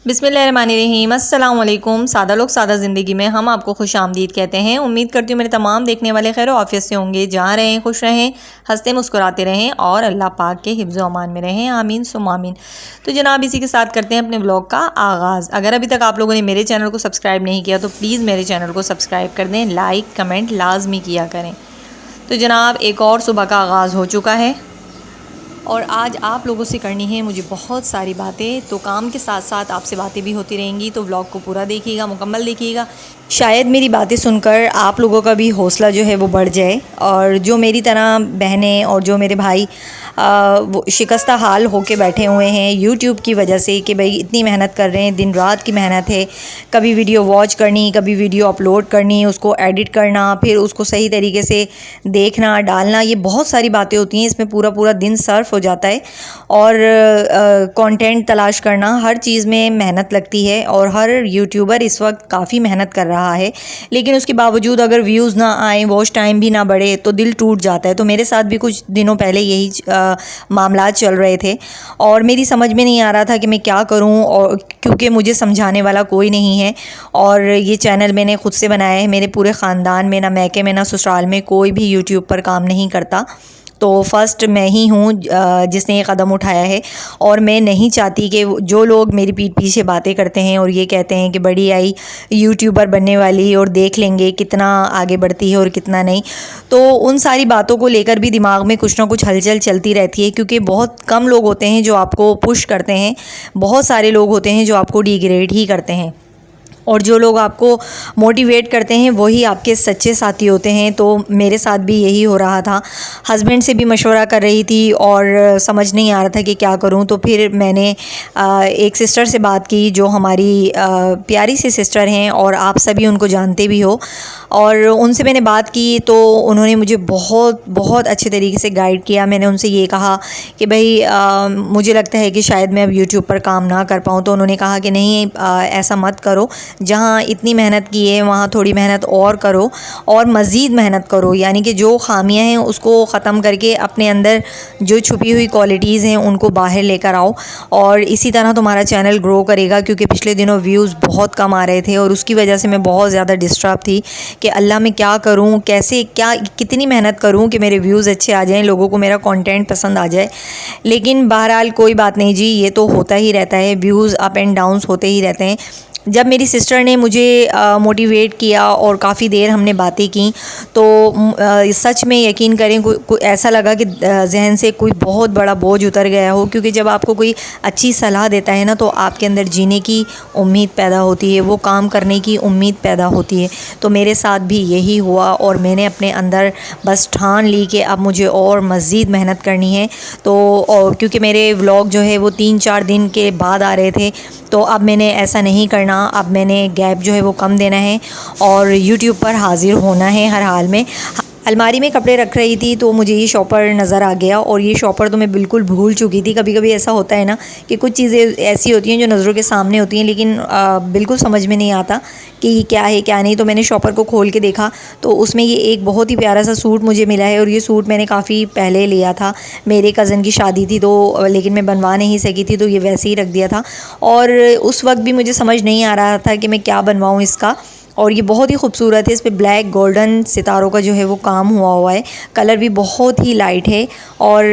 बिस्मिल्लाहिर्रहमानिर्रहीम। अस्सलाम वालेकुम। सादा लोग सादा ज़िंदगी में हम आपको खुश आमदीद कहते हैं। उम्मीद करती हूँ मेरे तमाम देखने वाले खैर आफियत से होंगे। जहाँ रहें खुश रहें, हंसते मुस्कुराते रहें और अल्लाह पाक के हिफ्ज़ अमान में रहें। आमीन सुम्मा आमीन। तो जनाब इसी के साथ करते हैं अपने व्लॉग का आगाज़। अगर अभी तक आप लोगों ने मेरे चैनल को सब्सक्राइब नहीं किया तो प्लीज़ मेरे चैनल को सब्सक्राइब कर दें, लाइक कमेंट लाजमी किया करें। तो जनाब एक और सुबह का आगाज़ हो चुका है और आज आप लोगों से करनी है मुझे बहुत सारी बातें। तो काम के साथ साथ आपसे बातें भी होती रहेंगी, तो व्लॉग को पूरा देखिएगा, मुकम्मल देखिएगा। शायद मेरी बातें सुनकर आप लोगों का भी हौसला जो है वो बढ़ जाए और जो मेरी तरह बहनें और जो मेरे भाई वो शिकस्ता हाल होके बैठे हुए हैं यूट्यूब की वजह से कि भाई इतनी मेहनत कर रहे हैं, दिन रात की मेहनत है। कभी वीडियो वॉच करनी, कभी वीडियो अपलोड करनी, उसको एडिट करना, फिर उसको सही तरीके से देखना डालना, ये बहुत सारी बातें होती हैं। इसमें पूरा पूरा दिन सर्फ हो जाता है और कंटेंट तलाश करना, हर चीज़ में मेहनत लगती है और हर यूट्यूबर इस वक्त काफ़ी मेहनत कर रहा है। लेकिन उसके बावजूद अगर व्यूज़ ना आए, वॉच टाइम भी ना बढ़े तो दिल टूट जाता है। तो मेरे साथ भी कुछ दिनों पहले यही मामला चल रहे थे और मेरी समझ में नहीं आ रहा था कि मैं क्या करूं, और क्योंकि मुझे समझाने वाला कोई नहीं है। और ये चैनल मैंने ख़ुद से बनाया है। मेरे पूरे ख़ानदान में, ना मैके में ना ससुराल में कोई भी यूट्यूब पर काम नहीं करता। तो फर्स्ट मैं ही हूँ जिसने ये कदम उठाया है और मैं नहीं चाहती कि जो लोग मेरी पीठ पीछे बातें करते हैं और ये कहते हैं कि बड़ी आई यूट्यूबर बनने वाली और देख लेंगे कितना आगे बढ़ती है और कितना नहीं, तो उन सारी बातों को लेकर भी दिमाग में कुछ ना कुछ हलचल चलती रहती है। क्योंकि बहुत कम लोग होते हैं जो आपको पुश करते हैं, बहुत सारे लोग होते हैं जो आपको डिग्रेड ही करते हैं और जो लोग आपको मोटिवेट करते हैं वही आपके सच्चे साथी होते हैं। तो मेरे साथ भी यही हो रहा था। हस्बैंड से भी मशवरा कर रही थी और समझ नहीं आ रहा था कि क्या करूं। तो फिर मैंने एक सिस्टर से बात की जो हमारी प्यारी सी सिस्टर हैं और आप सभी उनको जानते भी हो, और उनसे मैंने बात की तो उन्होंने मुझे बहुत बहुत अच्छे तरीके से गाइड किया। मैंने उनसे ये कहा कि भाई मुझे लगता है कि शायद मैं अब यूट्यूब पर काम ना कर पाऊँ। तो उन्होंने कहा कि नहीं, ऐसा मत करो, जहाँ इतनी मेहनत की है वहाँ थोड़ी मेहनत और करो और मज़ीद मेहनत करो। यानी कि जो ख़ामियाँ हैं उसको ख़त्म करके अपने अंदर जो छुपी हुई क्वालिटीज़ हैं उनको बाहर लेकर आओ और इसी तरह तुम्हारा चैनल ग्रो करेगा। क्योंकि पिछले दिनों व्यूज़ बहुत कम आ रहे थे और उसकी वजह से मैं बहुत ज़्यादा डिस्टर्ब थी कि अल्लाह मैं क्या करूँ, कैसे क्या कितनी मेहनत करूँ कि मेरे व्यूज़ अच्छे आ जाएँ, लोगों को मेरा कंटेंट पसंद आ जाए। लेकिन बहरहाल कोई बात नहीं जी, ये तो होता ही रहता है, व्यूज़ अप एंड डाउन्स होते ही रहते हैं। जब मेरी सिस्टर ने मुझे मोटिवेट किया और काफ़ी देर हमने बातें की तो सच में यकीन करें ऐसा लगा कि जहन से कोई बहुत बड़ा बोझ उतर गया हो। क्योंकि जब आपको कोई अच्छी सलाह देता है ना तो आपके अंदर जीने की उम्मीद पैदा होती है, वो काम करने की उम्मीद पैदा होती है। तो मेरे साथ भी यही हुआ और मैंने अपने अंदर बस ठान ली कि अब मुझे और मज़ीद मेहनत करनी है। तो क्योंकि मेरे व्लॉग जो है वो 3-4 दिन के बाद आ रहे थे, तो अब मैंने ऐसा नहीं करना। अब मैंने गैप जो है वो कम देना है और यूट्यूब पर हाज़िर होना है हर हाल में। अलमारी में कपड़े रख रही थी तो मुझे ये शॉपर नज़र आ गया और ये शॉपर तो मैं बिल्कुल भूल चुकी थी। कभी कभी ऐसा होता है ना कि कुछ चीज़ें ऐसी होती हैं जो नज़रों के सामने होती हैं लेकिन बिल्कुल समझ में नहीं आता कि ये क्या है क्या नहीं। तो मैंने शॉपर को खोल के देखा तो उसमें ये एक बहुत ही प्यारा सा सूट मुझे मिला है और ये सूट मैंने काफ़ी पहले लिया था, मेरे कज़न की शादी थी तो, लेकिन मैं बनवा नहीं सकी थी तो ये वैसे ही रख दिया था। और उस वक्त भी मुझे समझ नहीं आ रहा था कि मैं क्या बनवाऊँ इसका। और ये बहुत ही खूबसूरत है, इस पे ब्लैक गोल्डन सितारों का जो है वो काम हुआ है। कलर भी बहुत ही लाइट है और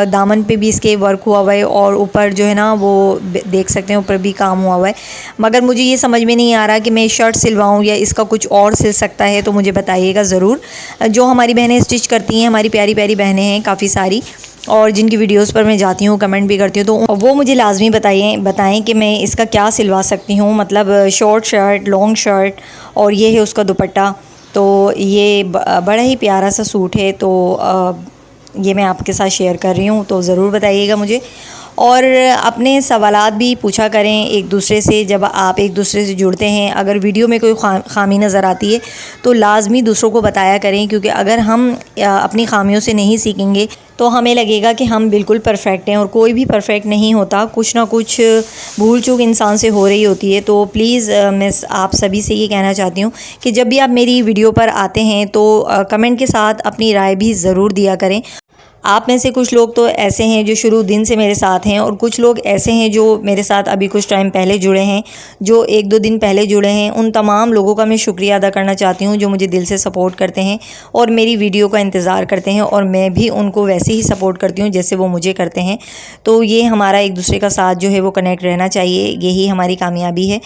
दामन पे भी इसके वर्क हुआ है और ऊपर जो है ना वो देख सकते हैं ऊपर भी काम हुआ है। मगर मुझे ये समझ में नहीं आ रहा कि मैं शर्ट सिलवाऊँ या इसका कुछ और सिल सकता है, तो मुझे बताइएगा ज़रूर। जो हमारी बहनें स्टिच करती हैं, हमारी प्यारी प्यारी बहनें हैं काफ़ी सारी और जिनकी वीडियोस पर मैं जाती हूँ, कमेंट भी करती हूँ, तो वो मुझे लाजमी बताएं कि मैं इसका क्या सिलवा सकती हूँ। मतलब शॉर्ट शर्ट, लॉन्ग शर्ट और ये है उसका दुपट्टा। तो ये बड़ा ही प्यारा सा सूट है, तो ये मैं आपके साथ शेयर कर रही हूँ, तो ज़रूर बताइएगा मुझे। और अपने सवालात भी पूछा करें एक दूसरे से। जब आप एक दूसरे से जुड़ते हैं, अगर वीडियो में कोई ख़ामी नज़र आती है तो लाजमी दूसरों को बताया करें। क्योंकि अगर हम अपनी ख़ामियों से नहीं सीखेंगे तो हमें लगेगा कि हम बिल्कुल परफेक्ट हैं, और कोई भी परफेक्ट नहीं होता, कुछ ना कुछ भूल चूक इंसान से हो रही होती है। तो प्लीज़ मैं आप सभी से ये कहना चाहती हूँ कि जब भी आप मेरी वीडियो पर आते हैं तो कमेंट के साथ अपनी राय भी ज़रूर दिया करें। आप में से कुछ लोग तो ऐसे हैं जो शुरू दिन से मेरे साथ हैं और कुछ लोग ऐसे हैं जो मेरे साथ अभी कुछ टाइम पहले जुड़े हैं, जो 1-2 दिन पहले जुड़े हैं। उन तमाम लोगों का मैं शुक्रिया अदा करना चाहती हूँ जो मुझे दिल से सपोर्ट करते हैं और मेरी वीडियो का इंतज़ार करते हैं, और मैं भी उनको वैसे ही सपोर्ट करती हूँ जैसे वो मुझे करते हैं। तो ये हमारा एक दूसरे का साथ जो है वो कनेक्ट रहना चाहिए, यही हमारी कामयाबी है।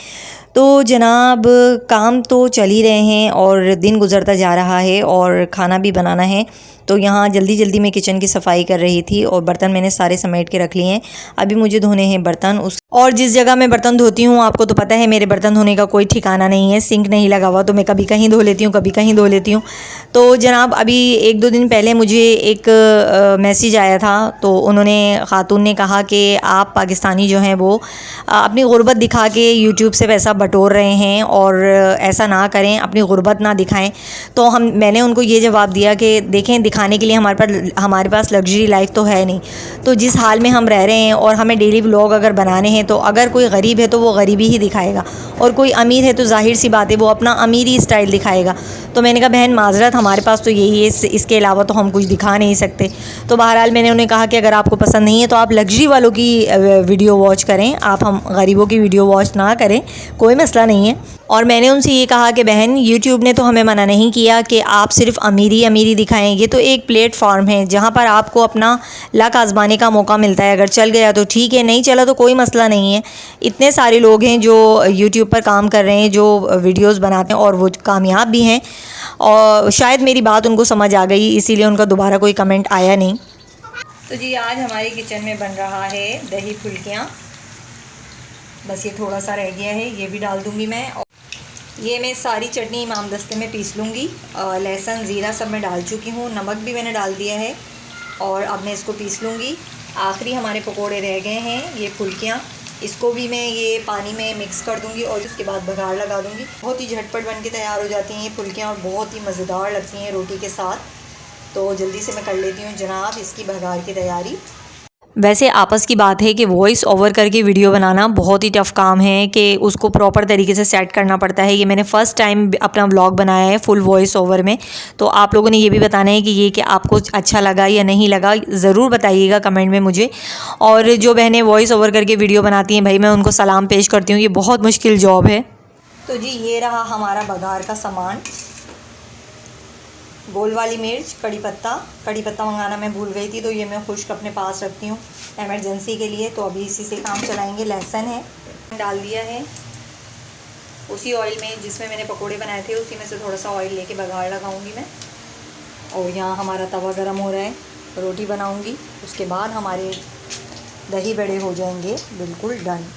तो जनाब, काम तो चल ही रहे हैं और दिन गुज़रता जा रहा है और खाना भी बनाना है। तो यहाँ जल्दी जल्दी मैं किचन की सफाई कर रही थी और बर्तन मैंने सारे समेट के रख लिए हैं। अभी मुझे धोने हैं बर्तन। और जिस जगह मैं बर्तन धोती हूँ आपको तो पता है मेरे बर्तन धोने का कोई ठिकाना नहीं है, सिंक नहीं लगा हुआ, तो मैं कभी कहीं धो लेती हूँ, कभी कहीं धो लेती हूँ। तो जनाब, अभी 1-2 दिन पहले मुझे एक मैसेज आया था। तो उन्होंने, ख़ातून ने कहा कि आप पाकिस्तानी जो हैं वो अपनी गुर्बत दिखा के यूट्यूब से पैसा बटोर रहे हैं और ऐसा ना करें, अपनी गुर्बत ना दिखाएं। तो मैंने उनको ये जवाब दिया कि देखें, दिखाने के लिए हमारे पास लग्जरी लाइफ तो है नहीं। तो जिस हाल में हम रह रहे हैं और हमें डेली व्लॉग अगर बनाने हैं तो अगर कोई गरीब है तो वो गरीबी ही दिखाएगा, और कोई अमीर है तो जाहिर सी बात है वो अपना अमीरी स्टाइल दिखाएगा। तो मैंने कहा बहन माजरत, हमारे पास तो यही है, इसके अलावा तो हम कुछ दिखा नहीं सकते। तो बहरहाल मैंने उन्हें कहा कि अगर आपको पसंद नहीं है तो आप लग्जरी वालों की वीडियो वॉच करें, आप हम गरीबों की वीडियो वॉच ना करें, कोई मसला नहीं है। और मैंने उनसे ये कहा कि बहन, यूट्यूब ने तो हमें मना नहीं किया कि आप सिर्फ अमीरी अमीरी दिखाएं। ये तो एक प्लेटफॉर्म है जहाँ पर आपको अपना लक आजमाने का मौका मिलता है। अगर चल गया तो ठीक है, नहीं चला तो कोई मसला नहीं है। इतने सारे लोग हैं जो यूट्यूब पर काम कर रहे हैं, जो वीडियोस बनाते हैं और वो कामयाब भी हैं। और शायद मेरी बात उनको समझ आ गई, इसीलिए उनका दोबारा कोई कमेंट आया नहीं। तो जी, आज हमारे किचन में बन रहा है दही फुल्कियाँ। बस ये थोड़ा सा रह गया है, ये भी डाल दूँगी मैं। ये मैं सारी चटनी इमाम दस्ते में पीस लूँगी। लहसुन ज़ीरा सब मैं डाल चुकी हूँ, नमक भी मैंने डाल दिया है और अब मैं इसको पीस लूँगी। आखिरी हमारे पकोड़े रह गए हैं, ये फुल्कियाँ, इसको भी मैं ये पानी में मिक्स कर दूँगी और उसके बाद बघार लगा दूँगी। बहुत ही झटपट बन के तैयार हो जाती हैं ये फुल्कियाँ और बहुत ही मज़ेदार लगती हैं रोटी के साथ। तो जल्दी से मैं कर लेती हूँ जनाब इसकी बघार की तैयारी। वैसे आपस की बात है कि वॉइस ओवर करके वीडियो बनाना बहुत ही टफ़ काम है, कि उसको प्रॉपर तरीके से सेट करना पड़ता है। ये मैंने फ़र्स्ट टाइम अपना व्लॉग बनाया है फुल वॉइस ओवर में। तो आप लोगों ने ये भी बताना है कि ये कि आपको अच्छा लगा या नहीं लगा, ज़रूर बताइएगा कमेंट में मुझे। और जो बहनें वॉइस ओवर करके वीडियो बनाती हैं, भाई मैं उनको सलाम पेश करती हूँ, ये बहुत मुश्किल जॉब है। तो जी, ये रहा हमारा बघार का सामान। गोल वाली मिर्च, कड़ी पत्ता मंगाना मैं भूल गई थी, तो ये मैं खुश्क अपने पास रखती हूँ एमरजेंसी के लिए। तो अभी इसी से काम चलाएंगे। लहसुन है, डाल दिया है उसी ऑयल में जिसमें मैंने पकोड़े बनाए थे, उसी में से थोड़ा सा ऑयल लेके बघार लगाऊंगी मैं। और यहाँ हमारा तवा गरम हो रहा है, रोटी बनाऊंगी, उसके बाद हमारे दही बड़े हो जाएंगे बिल्कुल डन।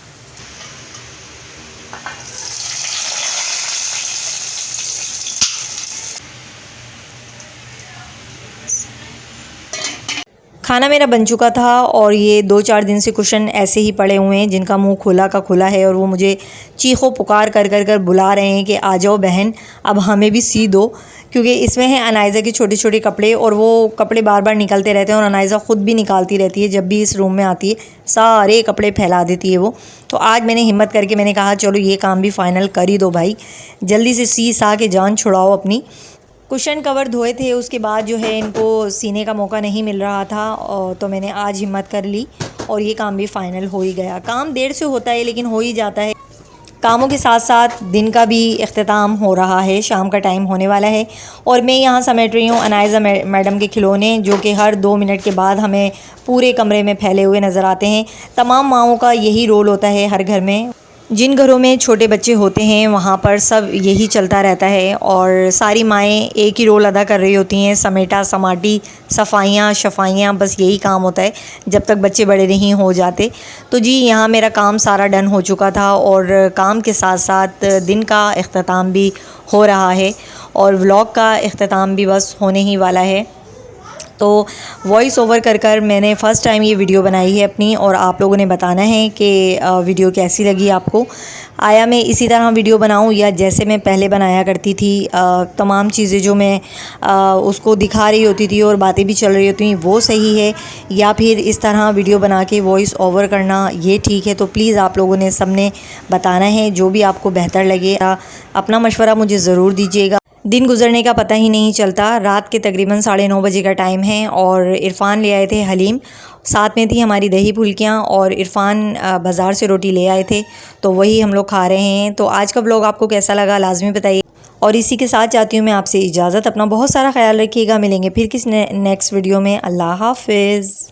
खाना मेरा बन चुका था और ये 2-4 दिन से कुशन ऐसे ही पड़े हुए हैं जिनका मुंह खुला का खुला है, और वो मुझे चीखों पुकार कर बुला रहे हैं कि आ जाओ बहन, अब हमें भी सी दो। क्योंकि इसमें है अनाइज़ा के छोटे छोटे कपड़े और वो कपड़े बार बार निकलते रहते हैं और अनाइज़ा ख़ुद भी निकालती रहती है। जब भी इस रूम में आती है सारे कपड़े फैला देती है वो। तो आज मैंने हिम्मत करके मैंने कहा चलो ये काम भी फ़ाइनल कर ही दो भाई, जल्दी से सी सा के जान छुड़ाओ अपनी। कुशन कवर धोए थे, उसके बाद जो है इनको सीने का मौका नहीं मिल रहा था, और तो मैंने आज हिम्मत कर ली और ये काम भी फ़ाइनल हो ही गया। काम देर से होता है लेकिन हो ही जाता है। कामों के साथ साथ दिन का भी इख्तिताम हो रहा है, शाम का टाइम होने वाला है और मैं यहाँ समेट रही हूँ अनाइज़ा मैडम के खिलौने, जो कि हर 2 मिनट के बाद हमें पूरे कमरे में फैले हुए नज़र आते हैं। तमाम माओं का यही रोल होता है हर घर में। जिन घरों में छोटे बच्चे होते हैं वहाँ पर सब यही चलता रहता है और सारी माएँ एक ही रोल अदा कर रही होती हैं, समेटा समाटी, सफाइयाँ शफाइयाँ, बस यही काम होता है जब तक बच्चे बड़े नहीं हो जाते। तो जी, यहाँ मेरा काम सारा डन हो चुका था और काम के साथ साथ दिन का इख्तिताम भी हो रहा है और व्लॉग का इख्तिताम भी बस होने ही वाला है। तो वॉइस ओवर कर मैंने फ़र्स्ट टाइम ये वीडियो बनाई है अपनी, और आप लोगों ने बताना है कि वीडियो कैसी लगी आपको। आया मैं इसी तरह वीडियो बनाऊं या जैसे मैं पहले बनाया करती थी, तमाम चीज़ें जो मैं उसको दिखा रही होती थी और बातें भी चल रही होती थी वो सही है, या फिर इस तरह वीडियो बना के वॉइस ओवर करना ये ठीक है। तो प्लीज़ आप लोगों ने सबने बताना है, जो भी आपको बेहतर लगे अपना मशवरा मुझे ज़रूर दीजिएगा। दिन गुजरने का पता ही नहीं चलता। रात के तकरीबन 9:30 बजे का टाइम है और इरफान ले आए थे हलीम, साथ में थी हमारी दही फुल्कियाँ और इरफान बाज़ार से रोटी ले आए थे, तो वही हम लोग खा रहे हैं। तो आज का व्लॉग आपको कैसा लगा लाजमी बताइए, और इसी के साथ चाहती हूँ मैं आपसे इजाज़त। अपना बहुत सारा ख्याल रखिएगा। मिलेंगे फिर किस नेक्स्ट वीडियो में। अल्लाह हाफिज़।